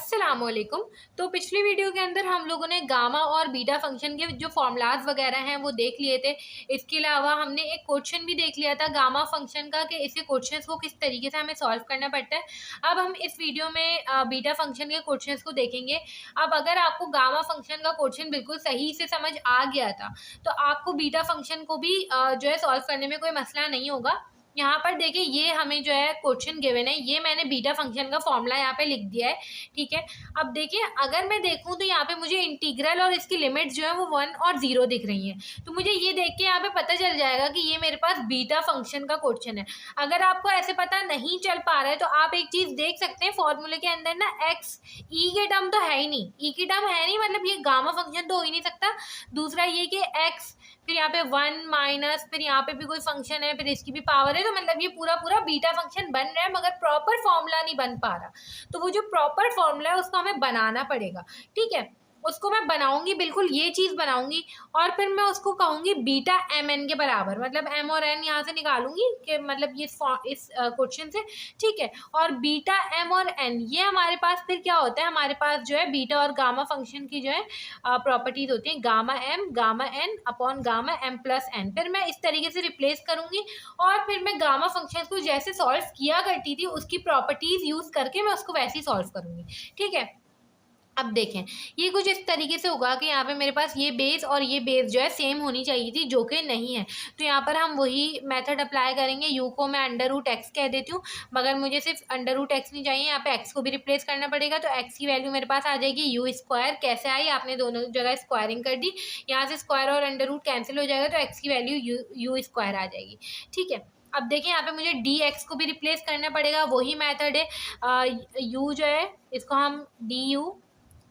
अस्सलामुअलैकुम। तो पिछली वीडियो के अंदर हम लोगों ने गामा और बीटा फंक्शन के जो फॉर्मूलाज वगैरह हैं वो देख लिए थे। इसके अलावा हमने एक क्वेश्चन भी देख लिया था गामा फंक्शन का कि इसके क्वेश्चंस को किस तरीके से हमें सॉल्व करना पड़ता है। अब हम इस वीडियो में बीटा फंक्शन के क्वेश्चंस को देखेंगे। अब अगर आपको गामा फंक्शन का क्वेश्चन बिल्कुल सही से समझ आ गया था तो आपको बीटा फंक्शन को भी जो है सॉल्व करने में कोई मसला नहीं होगा। यहाँ पर देखिए ये हमें जो है क्वेश्चन गिवन है, ये मैंने बीटा फंक्शन का फॉर्मूला यहाँ पे लिख दिया है। ठीक है, अब देखिए अगर मैं देखूं तो यहाँ पे मुझे इंटीग्रल और इसकी लिमिट्स जो है वो 1 और 0 दिख रही हैं। तो मुझे ये देख के यहाँ पे पता चल जाएगा कि ये मेरे पास बीटा फंक्शन का क्वेश्चन है। अगर आपको ऐसे पता नहीं चल पा रहा है तो आप एक चीज देख सकते हैं, फॉर्मूले के अंदर ना एक्स ई के टर्म तो है ही नहीं, ई की टर्म है नहीं, मतलब ये गामा फंक्शन तो हो ही नहीं सकता। दूसरा ये कि एक्स फिर यहाँ पे 1 माइनस फिर यहाँ पे भी कोई फंक्शन है फिर इसकी भी पावर है, तो मतलब ये पूरा पूरा बीटा फंक्शन बन रहा है मगर प्रॉपर फॉर्मूला नहीं बन पा रहा। तो वो जो प्रॉपर फॉर्मूला है उसको हमें बनाना पड़ेगा। ठीक है, उसको मैं बनाऊंगी, बिल्कुल ये चीज़ बनाऊंगी और फिर मैं उसको कहूंगी बीटा एम एन के बराबर, मतलब एम और एन यहाँ से निकालूंगी कि मतलब ये इस क्वेश्चन से। ठीक है, और बीटा एम और एन ये हमारे पास फिर क्या होता है, हमारे पास जो है बीटा और गामा फंक्शन की जो है प्रॉपर्टीज होती हैं, gamma M gamma N upon gamma M plus N. फिर मैं इस तरीके से रिप्लेस करूंगी और फिर मैं गामा फंक्शन को जैसे सॉल्व किया करती थी उसकी प्रॉपर्टीज यूज करके मैं उसको वैसे ही सॉल्व करूंगी। ठीक है, अब देखें ये कुछ इस तरीके से होगा कि यहाँ पे मेरे पास ये बेस और ये बेस जो है सेम होनी चाहिए थी, जो कि नहीं है। तो यहाँ पर हम वही मेथड अप्लाई करेंगे। यू को मैं अंडर रूट एक्स कह देती हूँ, मगर मुझे सिर्फ अंडर रूट एक्स नहीं चाहिए, यहाँ पे एक्स को भी रिप्लेस करना पड़ेगा। तो एक्स की वैल्यू मेरे पास आ जाएगी यू स्क्वायर। कैसे आई, आपने दोनों जगह स्क्वायरिंग कर दी, यहाँ से स्क्वायर और अंडर रूट कैंसिल हो जाएगा तो एक्स की वैल्यू यू स्क्वायर आ जाएगी। ठीक है, अब देखिए यहाँ पे मुझे डी एक्स को भी रिप्लेस करना पड़ेगा, वही मेथड है। यू जो है इसको हम डी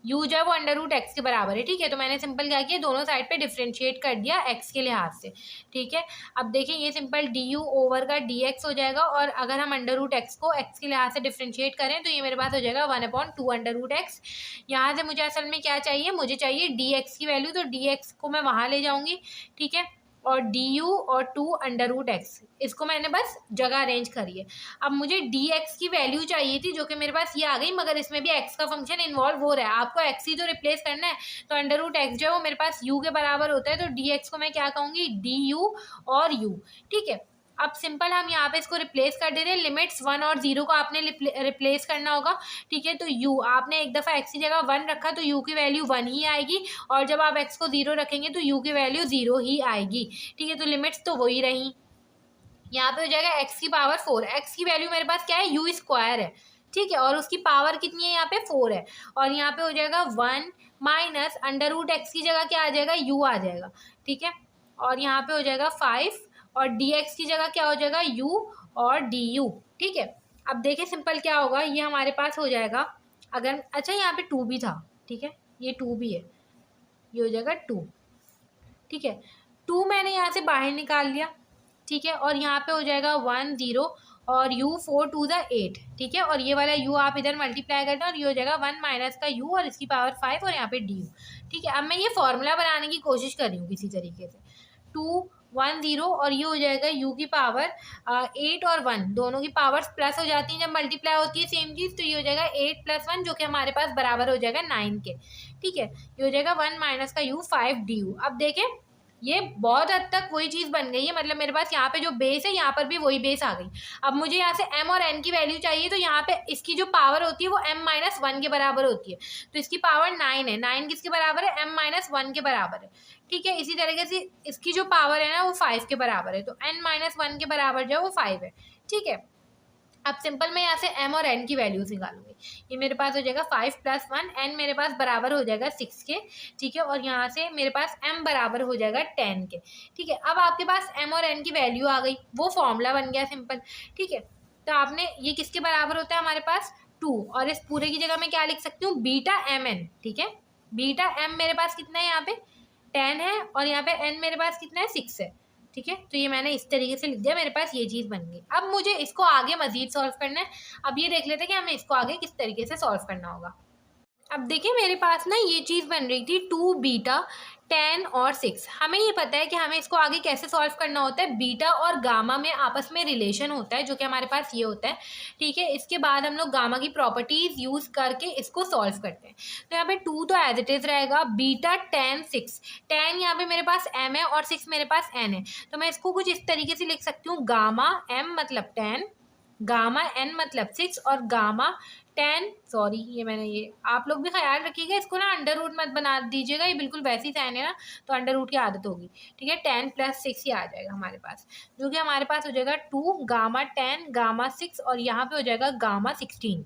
यू जो है वो अंडर रूट एक्स के बराबर है। ठीक है, तो मैंने सिंपल क्या किया, दोनों साइड पे डिफ्रेंशिएट कर दिया एक्स के लिहाज से। ठीक है, अब देखिए ये सिंपल डी यू ओवर का डी एक्स हो जाएगा और अगर हम अंडर रूट एक्स को एक्स के लिहाज से डिफ्रेंशिएट करें तो ये मेरे पास हो जाएगा 1/2 अंडर रूट एक्स। यहाँ से मुझे असल में क्या चाहिए, मुझे चाहिए डी एक्स की वैल्यू, तो डी एक्स को मैं वहाँ ले जाऊँगी। ठीक है, और डी यू और 2 अंडर रूट एक्स, इसको मैंने बस जगह अरेंज करी है। अब मुझे डी एक्स की वैल्यू चाहिए थी जो कि मेरे पास ये आ गई, मगर इसमें भी एक्स का फंक्शन इन्वॉल्व हो रहा है, आपको एक्स ही तो रिप्लेस करना है। तो अंडर रूट एक्स जो है वो मेरे पास यू के बराबर होता है, तो डी एक्स को मैं क्या कहूँगी, डी यू और यू। ठीक है, अब सिंपल हम यहाँ पे इसको रिप्लेस कर दे रहे हैं, लिमिट्स 1 और 0 को आपने रिप्लेस करना होगा। ठीक है, तो u आपने एक दफ़ा x की जगह 1 रखा तो u की वैल्यू 1 ही आएगी, और जब आप x को 0 रखेंगे तो u की वैल्यू 0 ही आएगी। ठीक है, तो लिमिट्स तो वही रही। यहाँ पे हो जाएगा x की पावर 4, x की वैल्यू मेरे पास क्या है, यू स्क्वायर है। ठीक है, और उसकी पावर कितनी है, यहाँ पे 4 है, और यहाँ पे हो जाएगा 1 माइनस अंडर रूट एक्स की जगह क्या आ जाएगा, u आ जाएगा। ठीक है, और यहाँ पे हो जाएगा 5 और dx की जगह क्या हो जाएगा, u और du। ठीक है, अब देखिए सिंपल क्या होगा, ये हमारे पास हो जाएगा अगर, अच्छा यहाँ पे 2 भी था। ठीक है, ये 2 भी है, ये हो जाएगा 2। ठीक है, 2 मैंने यहाँ से बाहर निकाल लिया। ठीक है, और यहाँ पे हो जाएगा 1 0 और u 4 2 ज़ा 8। ठीक है, और ये वाला u आप इधर मल्टीप्लाई करते हैं और ये हो जाएगा 1 माइनस का u और इसकी पावर 5 और यहाँ पे du। ठीक है, अब मैं ये फॉर्मूला बनाने की कोशिश कर रही हूँ किसी तरीके से। 2 1 0 और ये हो जाएगा u की पावर 8 और 1 दोनों की पावर्स प्लस हो जाती हैं जब मल्टीप्लाई होती है सेम चीज़, तो ये हो जाएगा 8 + 1 जो कि हमारे पास बराबर हो जाएगा 9 के। ठीक है, ये हो जाएगा 1 माइनस का u 5 du। अब देखें ये बहुत हद तक वही चीज़ बन गई है, मतलब मेरे पास यहाँ पे जो बेस है यहाँ पर भी वही बेस आ गई। अब मुझे यहाँ से m और n की वैल्यू चाहिए, तो यहाँ पे इसकी जो पावर होती है वो m-1 के बराबर होती है, तो इसकी पावर 9 है। 9 किसके बराबर है, m-1 के बराबर है। ठीक है, इसी तरीके से इसकी जो पावर है ना वो 5 के बराबर है, तो n-1 के बराबर जो है वो 5 है। ठीक है, अब सिंपल मैं यहाँ से m और n की वैल्यूज निकालूंगी। ये मेरे पास हो जाएगा 5 + 1, n मेरे पास बराबर हो जाएगा 6 के। ठीक है, और यहाँ से मेरे पास m बराबर हो जाएगा 10 के। ठीक है, अब आपके पास m और n की वैल्यू आ गई, वो फॉर्मूला बन गया सिंपल। ठीक है, तो आपने ये किसके बराबर होता है हमारे पास 2, और इस पूरे की जगह मैं क्या लिख सकती हूँ, बीटा एम एन। ठीक है, बीटा m मेरे पास कितना है, यहाँ पे 10 है, और यहाँ पे n मेरे पास कितना है, 6 है। ठीक है, तो ये मैंने इस तरीके से लिख दिया, मेरे पास ये चीज़ बन गई। अब मुझे इसको आगे मजीद सॉल्व करना है। अब ये देख लेते हैं कि हमें इसको आगे किस तरीके से सॉल्व करना होगा। अब देखिए मेरे पास ना ये चीज़ बन रही थी 2 बीटा 10 और 6। हमें ये पता है कि हमें इसको आगे कैसे सॉल्व करना होता है। बीटा और गामा में आपस में रिलेशन होता है जो कि हमारे पास ये होता है, ठीक है। इसके बाद हम लोग गामा की प्रॉपर्टीज यूज़ करके इसको सॉल्व करते हैं। तो यहाँ पे 2 तो एज इट इज़ रहेगा, बीटा 10 6। 10 यहाँ पे मेरे पास m है और 6 मेरे पास n है, तो मैं इसको कुछ इस तरीके से लिख सकती हूँ, गामा m मतलब 10, गामा n मतलब 6 और गामा 10, सॉरी ये मैंने ये, आप लोग भी ख्याल रखिएगा इसको ना अंडर रूट मत बना दीजिएगा, ये बिल्कुल वैसी साइन है ना, तो अंडर रूट की आदत होगी, ठीक है। 10 + 6 ही आ जाएगा हमारे पास, जो कि हमारे पास हो जाएगा 2 गामा 10 गामा 6 और यहाँ पे हो जाएगा गामा 16।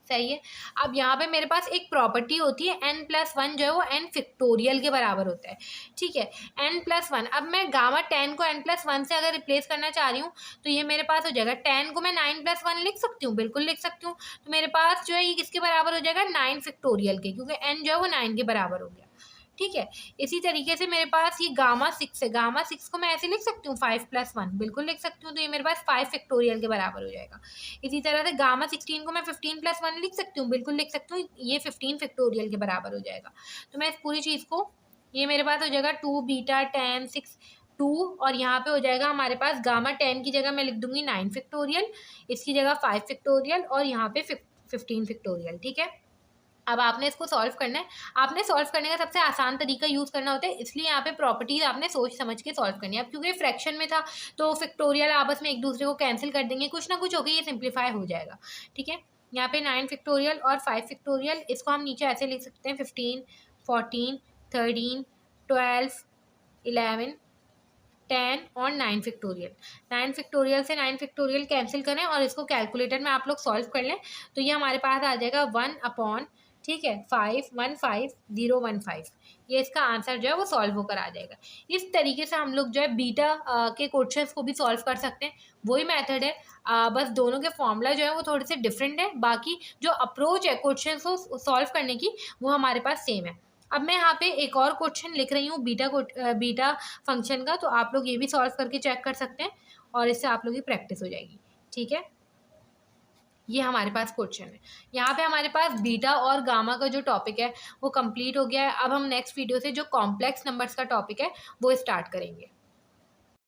सही है। अब यहाँ पे मेरे पास एक प्रॉपर्टी होती है n+1 जो है वो n फैक्टोरियल के बराबर होता है, ठीक है। n+1, अब मैं गामा 10 को n+1 से अगर रिप्लेस करना चाह रही हूँ तो ये मेरे पास हो जाएगा 10 को मैं 9+1 लिख सकती हूँ, बिल्कुल लिख सकती हूँ। तो मेरे पास जो है ये किसके बराबर हो जाएगा, 9 फैक्टोरियल के, क्योंकि n जो है वो 9 के बराबर हो गया, ठीक है। इसी तरीके से मेरे पास ये गामा 6 है, गामा 6 को मैं ऐसे लिख सकती हूँ 5+1, बिल्कुल लिख सकती हूँ, तो ये मेरे पास 5 फैक्टोरियल के बराबर हो जाएगा। इसी तरह से गामा 16 को मैं 15+1 लिख सकती हूँ, बिल्कुल लिख सकती हूँ, ये 15 फैक्टोरियल के बराबर हो जाएगा। तो मैं इस पूरी चीज़ को, ये मेरे पास हो जाएगा 2 बीटा 10 6 2 और यहाँ पे हो जाएगा हमारे पास गामा 10 की जगह मैं लिख दूंगी 9 फैक्टोरियल, इसकी जगह 5 फैक्टोरियल और यहाँ पे 15 फैक्टोरियल, ठीक है। अब आपने इसको सॉल्व करना है। आपने सॉल्व करने का सबसे आसान तरीका यूज़ करना होता है, इसलिए यहाँ पे प्रॉपर्टीज आपने सोच समझ के सॉल्व करनी है। अब क्योंकि फ्रैक्शन में था तो फैक्टोरियल आपस में एक दूसरे को कैंसिल कर देंगे, कुछ ना कुछ होकर ये सिंप्लीफाई हो जाएगा, ठीक है। यहाँ पे 9 फैक्टोरियल और 5 फैक्टोरियल, इसको हम नीचे ऐसे लिख सकते हैं 15 14 13 12 11 10 और 9 फैक्टोरियल। 9 फैक्टोरियल से 9 फैक्टोरियल कैंसिल करें और इसको कैलकुलेटर में आप लोग सॉल्व कर लें, तो ये हमारे पास आ जाएगा 1/, ठीक है, 515 ये इसका आंसर जो है वो सॉल्व होकर आ जाएगा। इस तरीके से हम लोग जो है बीटा के क्वेश्चंस को भी सॉल्व कर सकते हैं, वही मेथड है, बस दोनों के फॉर्मूला जो है वो थोड़े से डिफरेंट है, बाकी जो अप्रोच है क्वेश्चंस को सॉल्व करने की वो हमारे पास सेम है। अब मैं यहाँ पे एक और क्वेश्चन लिख रही हूँ बीटा फंक्शन का, तो आप लोग ये भी सॉल्व करके चेक कर सकते हैं और इससे आप लोग की प्रैक्टिस हो जाएगी, ठीक है। ये हमारे पास क्वेश्चन है, यहाँ पे हमारे पास बीटा और गामा का जो टॉपिक है वो कंप्लीट हो गया है। अब हम नेक्स्ट वीडियो से जो कॉम्प्लेक्स नंबर्स का टॉपिक है वो स्टार्ट करेंगे।